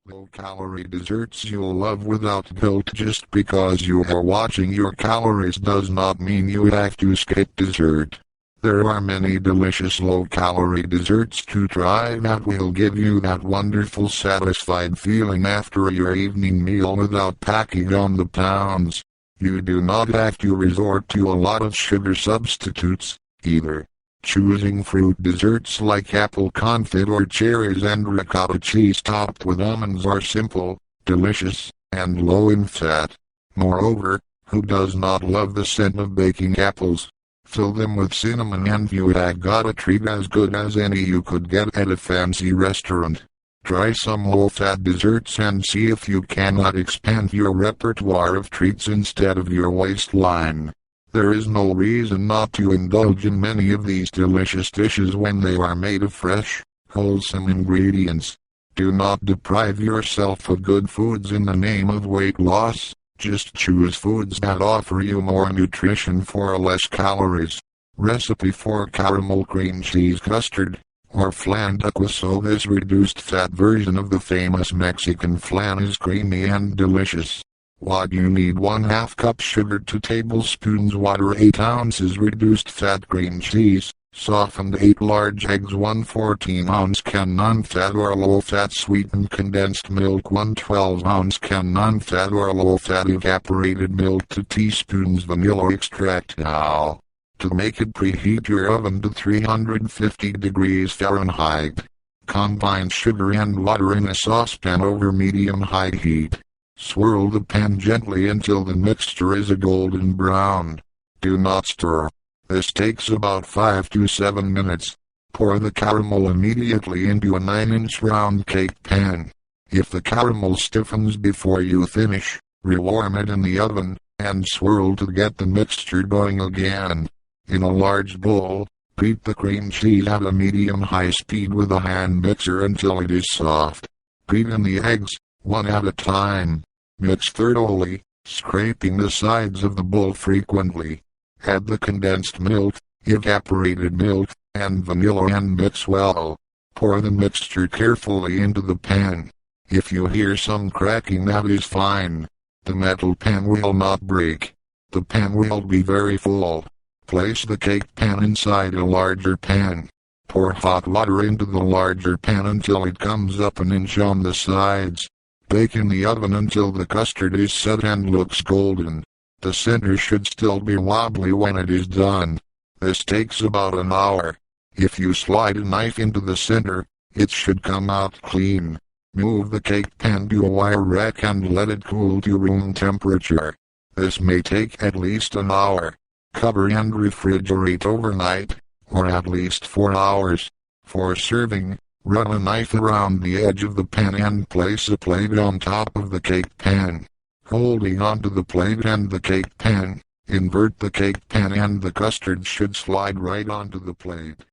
Low-calorie desserts you'll love without guilt. Just because you are watching your calories does not mean you have to skip dessert. There are many delicious low-calorie desserts to try that will give you that wonderful satisfied feeling after your evening meal without packing on the pounds. You do not have to resort to a lot of sugar substitutes, either. Choosing fruit desserts like apple confit or cherries and ricotta cheese topped with almonds are simple, delicious, and low in fat. Moreover, who does not love the scent of baking apples? Fill them with cinnamon and you have got a treat as good as any you could get at a fancy restaurant. Try some low-fat desserts and see if you cannot expand your repertoire of treats instead of your waistline. There is no reason not to indulge in many of these delicious dishes when they are made of fresh, wholesome ingredients. Do not deprive yourself of good foods in the name of weight loss. Just choose foods that offer you more nutrition for less calories. Recipe for caramel cream cheese custard, or flan de queso. This reduced-fat version of the famous Mexican flan is creamy and delicious. What you need: 1/2 cup sugar, 2 tablespoons water, 8 ounces reduced-fat cream cheese, softened 8 large eggs, 1 14-ounce can non-fat or low-fat sweetened condensed milk, 1 12-ounce can non-fat or low-fat evaporated milk, 2 teaspoons vanilla extract. Now, to make it, preheat your oven to 350 degrees Fahrenheit. Combine sugar and water in a saucepan over medium-high heat. Swirl the pan gently until the mixture is a golden brown. Do not stir. This takes about 5 to 7 minutes. Pour the caramel immediately into a 9-inch round cake pan. If the caramel stiffens before you finish, rewarm it in the oven, and swirl to get the mixture going again. In a large bowl, beat the cream cheese at a medium-high speed with a hand mixer until it is soft. Beat in the eggs, one at a time. Mix thoroughly, scraping the sides of the bowl frequently. Add the condensed milk, evaporated milk, and vanilla and mix well. Pour the mixture carefully into the pan. If you hear some cracking, that is fine. The metal pan will not break. The pan will be very full. Place the cake pan inside a larger pan. Pour hot water into the larger pan until it comes up an inch on the sides. Bake in the oven until the custard is set and looks golden. The center should still be wobbly when it is done. This takes about an hour. If you slide a knife into the center, it should come out clean. Move the cake pan to a wire rack and let it cool to room temperature. This may take at least an hour. Cover and refrigerate overnight, or at least 4 hours. For serving, run a knife around the edge of the pan and place a plate on top of the cake pan. Holding onto the plate and the cake pan, invert the cake pan and the custard should slide right onto the plate.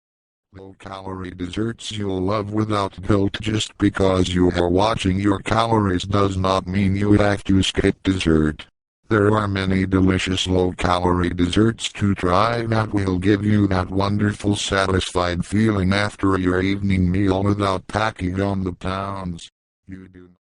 Low-calorie desserts you'll love without guilt. Just because you are watching your calories does not mean you have to skip dessert. There are many delicious low-calorie desserts to try that will give you that wonderful satisfied feeling after your evening meal without packing on the pounds. You do